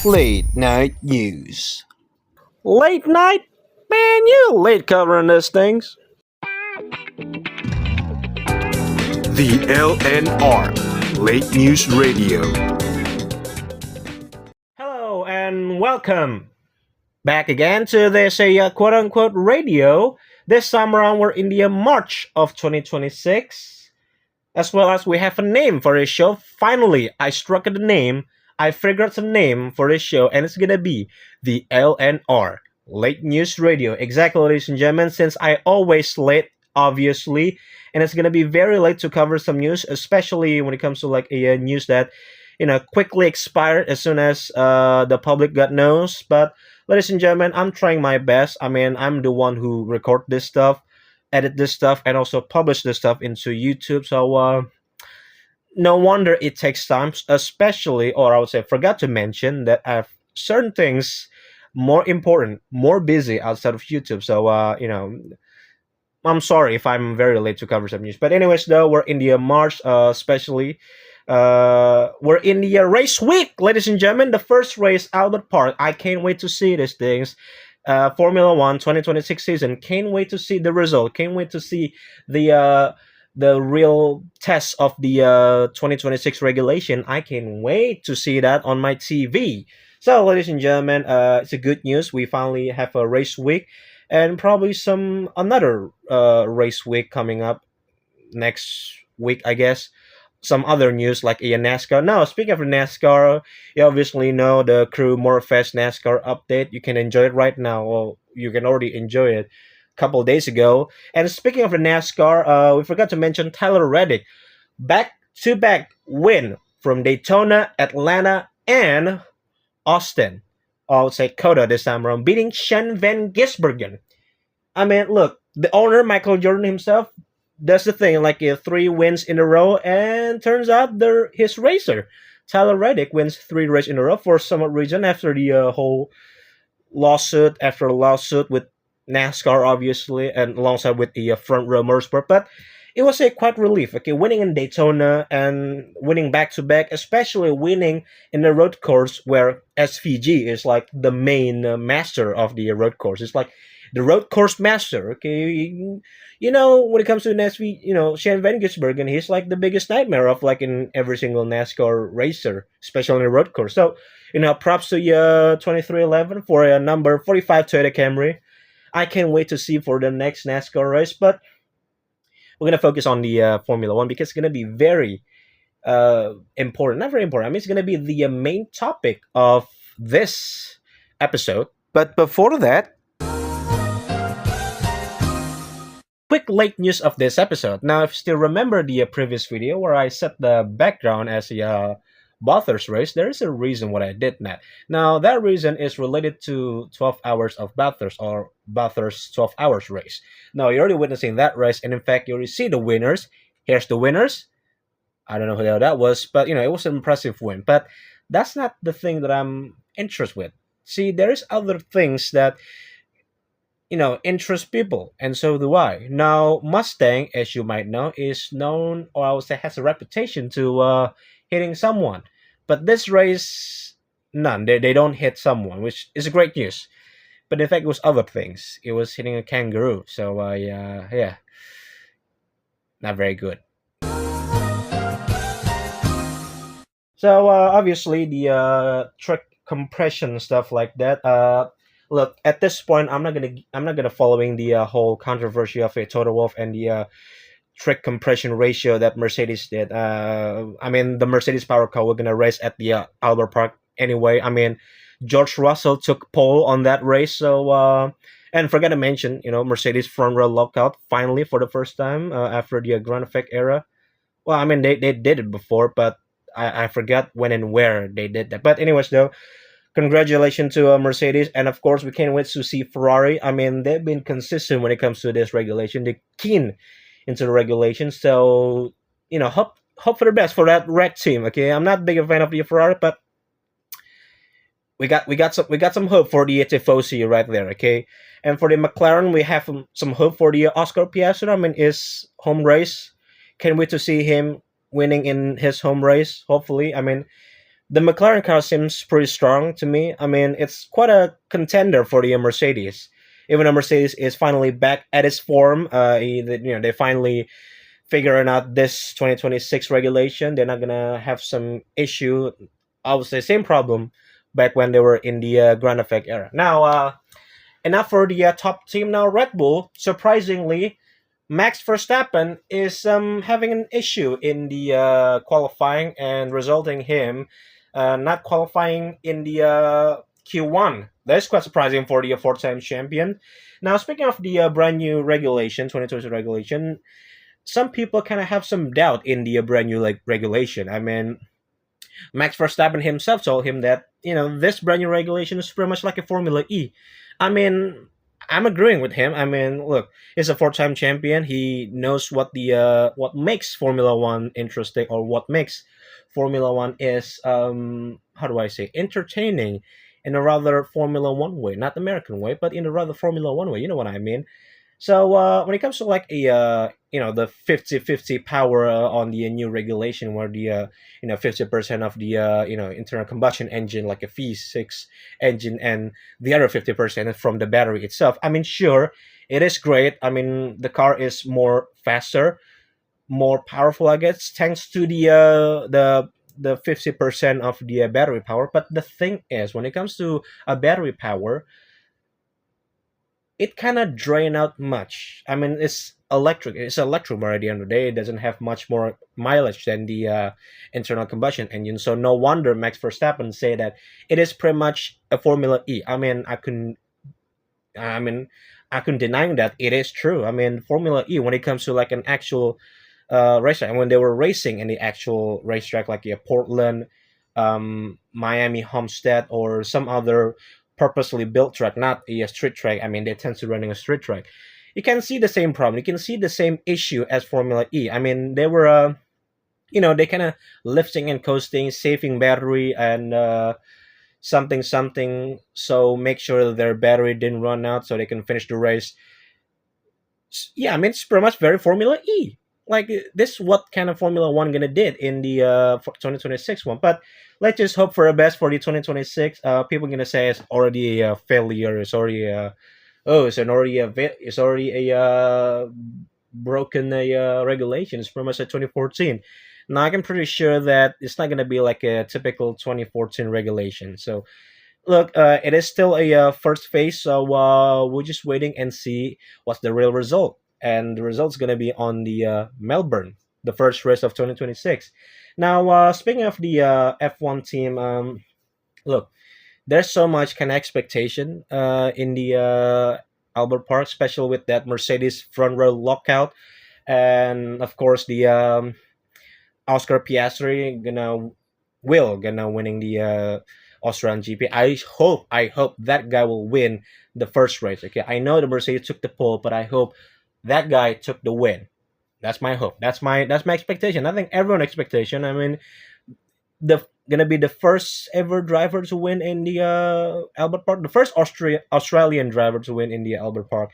Late Night News. Late night? Man, you late covering these things. The LNR, Late News Radio. Hello and welcome back again to this quote unquote radio. This time around, we're in the March of 2026, as well as we have a name for this show. Finally, I struck at the name. I figured out a name for this show, and it's gonna be the LNR, Late News Radio. Exactly, ladies and gentlemen, since I always late, obviously, and it's gonna be very late to cover some news, especially when it comes to like a news that quickly expired as soon as the public got knows. But ladies and gentlemen, I'm trying my best. I mean, I'm the one who record this stuff, edit this stuff, and also publish this stuff into YouTube. So no wonder it takes time, especially, or I would say, forgot to mention that I have certain things more important, more busy outside of YouTube. So I'm sorry if I'm very late to cover some news. But anyways, though, we're in the March, especially. We're in the race week, ladies and gentlemen. The first race, Albert Park. I can't wait to see these things. Formula One 2026 season. Can't wait to see the result. Can't wait to see the real test of the 2026 regulation. I can't wait to see that on my TV. So, ladies and gentlemen, it's a good news. We finally have a race week, and probably some another race week coming up next week, I guess. Some other news like NASCAR. Now, speaking of NASCAR, you obviously know the Crew Morefest NASCAR update. You can enjoy it right now. Well, you can already enjoy it a couple of days ago. And speaking of the NASCAR, we forgot to mention Tyler Reddick. Back-to-back win from Daytona, Atlanta, and Austin. I would say Coda this time around, beating Shen Van Gisbergen. I mean, look, the owner, Michael Jordan himself, that's the thing, like 3 wins in a row, and turns out they're his racer. Tyler Reddick wins 3 races in a row for some reason after the whole lawsuit after lawsuit with NASCAR, obviously, and alongside with the front row motorsport. But it was a quite relief. Okay, winning in Daytona and winning back to back, especially winning in the road course where SVG is like the main master of the road course. It's like the road course master. Okay, when it comes to NASCAR, Shane Van Gisbergen, he's like the biggest nightmare of like in every single NASCAR racer, especially in the road course. So, props to 2311 for a number 45 Toyota Camry. I can't wait to see for the next NASCAR race, but we're gonna focus on the Formula One because it's gonna be very important. Not very important. I mean, it's gonna be the main topic of this episode. But before that, quick late news of this episode. Now, if you still remember the previous video where I set the background as a Bathurst race, there is a reason why I did that. Now, that reason is related to 12 hours of Bathurst or Bathurst 12 hours race. Now, you're already witnessing that race, and in fact, you already see the winners. Here's the winners. I don't know who the hell that was, but it was an impressive win. But that's not the thing that I'm interested with. See, there is other things that interest people, and so do I. Now, Mustang, as you might know, is known, or I would say has a reputation to hitting someone. But this race, none. They don't hit someone, which is great news. But in fact, it was other things. It was hitting a kangaroo. So, yeah, not very good. So, obviously, the trick compression stuff like that. Look, at this point, I'm not gonna following the whole controversy of a Toto Wolff and the trick compression ratio that Mercedes did. I mean, the Mercedes Power Car were gonna race at the Albert Park anyway. I mean, George Russell took pole on that race. So, and forgot to mention, Mercedes front row lockout finally for the first time after the Grand Effect era. Well, I mean, they did it before, but I forgot when and where they did that. But anyways, though, congratulations to Mercedes, and of course, we can't wait to see Ferrari. I mean, they've been consistent when it comes to this regulation. They're keen into the regulations, so hope for the best for that red team. Okay, I'm not big a fan of the Ferrari, but we got some hope for the Tifosi right there. Okay, and for the McLaren, we have some hope for the Oscar Piastri. I mean, his home race. Can't wait to see him winning in his home race. Hopefully, I mean, The McLaren car seems pretty strong to me. I mean, it's quite a contender for the Mercedes. Even though Mercedes is finally back at its form, they finally figuring out this 2026 regulation. They're not gonna have some issue. Obviously, same problem back when they were in the Grand Effect era. Now, enough for the top team. Now, Red Bull, surprisingly, Max Verstappen is having an issue in the qualifying and resulting him not qualifying in the Q1. That's quite surprising for the four-time champion. Now, speaking of the brand new regulation, 2020 regulation, some people kind of have some doubt in the brand new like regulation. I mean, Max Verstappen himself told him that this brand new regulation is pretty much like a Formula E. I mean, I'm agreeing with him. I mean, look, he's a four-time champion. He knows what makes Formula One interesting, or what makes Formula One is how do I say, entertaining in a rather Formula One way, not American way, but in a rather Formula One way. You know what I mean? So when it comes to like a the 50-50 power on the new regulation, where the 50% of the internal combustion engine, like a V6 engine, and the other 50% is from the battery itself. I mean, sure, it is great. I mean, the car is more faster, more powerful, I guess, thanks to the 50% of the battery power. But the thing is, when it comes to a battery power, it kind of drain out much. I mean, it's electric. It's electric, but at the end of the day, it doesn't have much more mileage than the internal combustion engine. So no wonder Max Verstappen say that it is pretty much a Formula E. I mean, I couldn't deny that it is true. I mean, Formula E, when it comes to like an actual racetrack, and when they were racing in the actual racetrack, like Portland, Miami, Homestead, or some other purposely built track, not a street track. I mean, they tend to running a street track. You can see the same problem. You can see the same issue as Formula E. I mean, they were, they kind of lifting and coasting, saving battery and something. So make sure that their battery didn't run out, so they can finish the race. Yeah, I mean, it's pretty much very Formula E. Like, this what kind of Formula One gonna did in the 2026 one. But let's just hope for the best for the 2026. People gonna say it's already a failure. It's already it's already a broken regulation. It's pretty much like 2014. Now I'm pretty sure that it's not gonna be like a typical 2014 regulation. So look, it is still a first phase, so we're just waiting and see what's the real result. And the result's going to be on the Melbourne, the first race of 2026. Now, speaking of the F1 team, look, there's so much kind of expectation in the Albert Park, especially with that Mercedes front row lockout, and of course the Oscar Piastri gonna winning the Australian GP. I hope that guy will win the first race. Okay, I know the Mercedes took the pole, but I hope that guy took the win. That's my hope. That's my expectation. I think everyone's expectation. I mean, the gonna be the first ever driver to win in the Albert Park. The first Australian driver to win in the Albert Park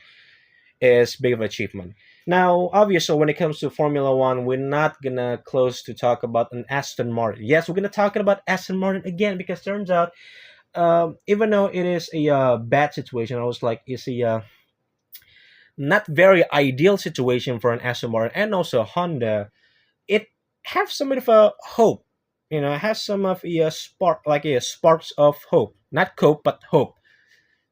is big of achievement. Now, obviously, when it comes to Formula One, we're not gonna close to talk about an Aston Martin. Yes, we're gonna talk about Aston Martin again, because turns out, even though it is a bad situation, I was like, it's a not very ideal situation for an Aston Martin and also Honda. It have some of a hope, has some of a spark, like a sparks of hope, not cope but hope.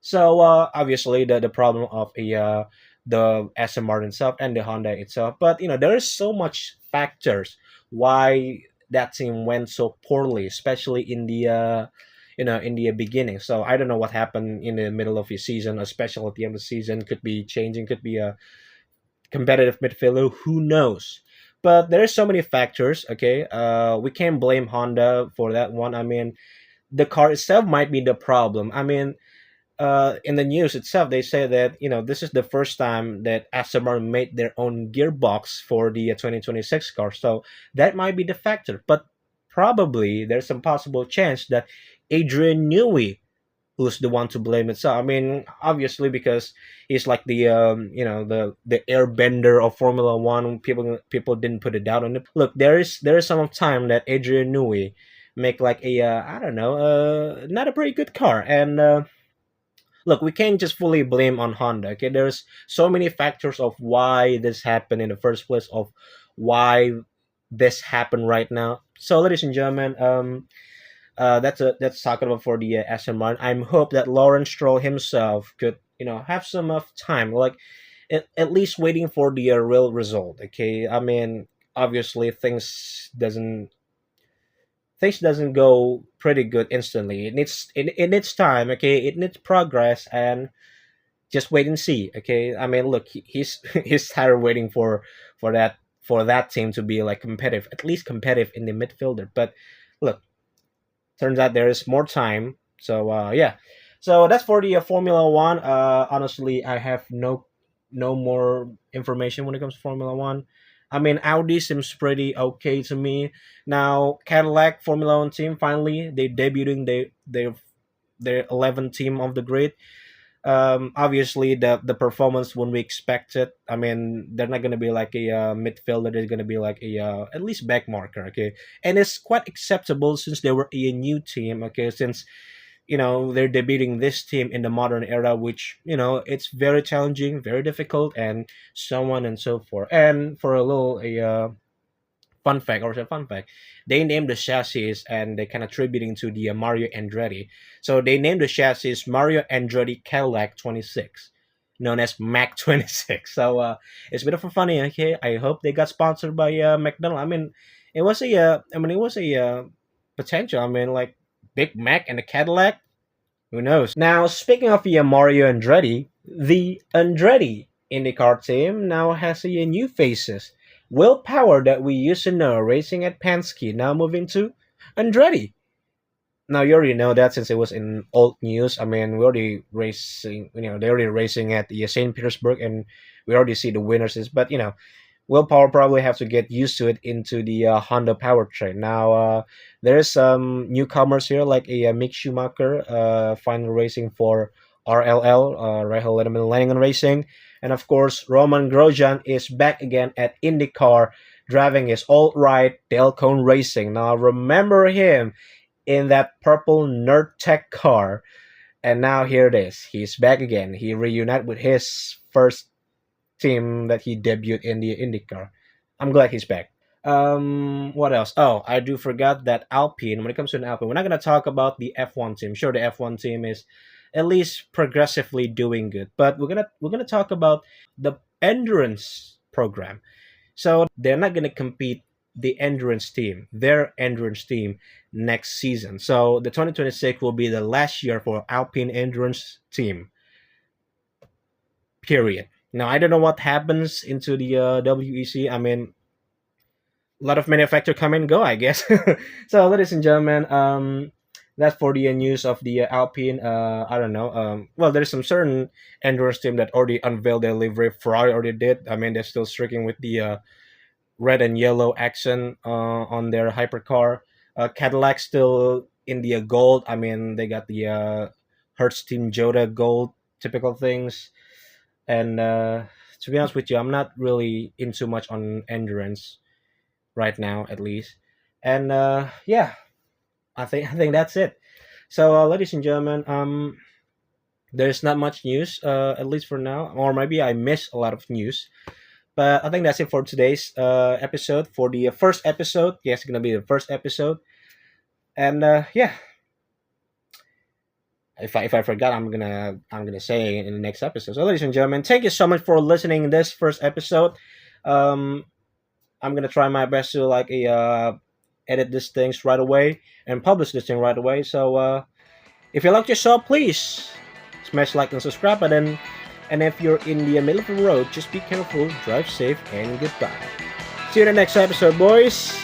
So obviously the problem of the Aston Martin itself and the Honda itself, but there is so much factors why that team went so poorly, especially in the in the beginning. So I don't know what happened in the middle of the season, especially at the end of the season. Could be changing, could be a competitive midfielder, who knows. But there's so many factors. Okay, we can't blame Honda for that one. I mean, the car itself might be the problem. I mean, in the news itself, they say that this is the first time that Aston Martin made their own gearbox for the 2026 car, so that might be the factor. But probably there's some possible chance that Adrian Newey who's the one to blame itself. I mean, obviously because he's like the the airbender of Formula One. People didn't put it down on him. Look, there is some time that Adrian Newey make like a I don't know, not a very good car. And look, we can't just fully blame on Honda. Okay, there's so many factors of why this happened in the first place, of why this happened right now. So, ladies and gentlemen, that's talking about for the Aston Martin. I hope that Lawrence Stroll himself could, have some of time, like at least waiting for the real result. Okay, I mean, obviously things doesn't go pretty good instantly. It needs time. Okay, it needs progress, and just wait and see. Okay, I mean, look, he's he's tired waiting for that team to be like competitive, at least competitive in the midfielder. But look, turns out there is more time. So yeah, so that's for the Formula One. Honestly, I have no more information when it comes to Formula One. I mean, Audi seems pretty okay to me. Now, Cadillac Formula One team finally they debuting their 11th team of the grid. Obviously the performance when we expect it. I mean, they're not gonna be like a midfielder. They're gonna be like a at least back marker. Okay, and it's quite acceptable since they were a new team. Okay, since they're debuting this team in the modern era, which it's very challenging, very difficult, and so on and so forth. And for a little fun fact, they named the chassis and they kind of attributing to the Mario Andretti. So they named the chassis Mario Andretti Cadillac 26, known as Mac 26. So it's a bit of a funny. Okay, I hope they got sponsored by McDonald. I mean, it was a potential. I mean, like Big Mac and a Cadillac. Who knows? Now, speaking of the Mario Andretti, the Andretti IndyCar team now has a new faces. Will Power that we used to know racing at Penske now moving to Andretti. Now you already know that since it was in old news. I mean, we already racing. They're already racing at the St. Petersburg, and we already see the winners. But Will Power probably have to get used to it into the Honda powertrain. Now, there's some newcomers here like a Mick Schumacher, final racing for RLL, Rahal Letterman Racing, and of course Roman Grosjean is back again at IndyCar, driving his old ride Delcone Racing. Now, remember him in that purple Nerd Tech car, and now here it is. He's back again. He reunited with his first team that he debuted in the IndyCar. I'm glad he's back. What else? Oh, I do forgot that Alpine. When it comes to an Alpine, we're not gonna talk about the F1 team. Sure, the F1 team is at least progressively doing good, but we're gonna talk about the endurance program. So they're not gonna compete their endurance team next season. So the 2026 will be the last year for Alpine endurance team. Period. Now I don't know what happens into the WEC. I mean, a lot of manufacturer come and go, I guess. So, ladies and gentlemen, that's for the news of the Alpine. I don't know. Well, there's some certain endurance team that already unveiled their livery. Ferrari already did. I mean, they're still sticking with the red and yellow accent on their hypercar. Cadillac still in the gold. I mean, they got the Hertz Team Jota gold, typical things. And to be honest with you, I'm not really into much on endurance right now, at least. And yeah, I think that's it. So, ladies and gentlemen, there's not much news, at least for now, or maybe I missed a lot of news. But I think that's it for today's episode. For the first episode, yes, it's gonna be the first episode. And yeah, if I forgot, I'm gonna say in the next episode. So, ladies and gentlemen, thank you so much for listening to this first episode. Um, I'm gonna try my best to like edit these things right away and publish this thing right away. So if you like the show, please smash like and subscribe button. And if you're in the middle of the road, just be careful, drive safe, and goodbye. See you in the next episode, boys.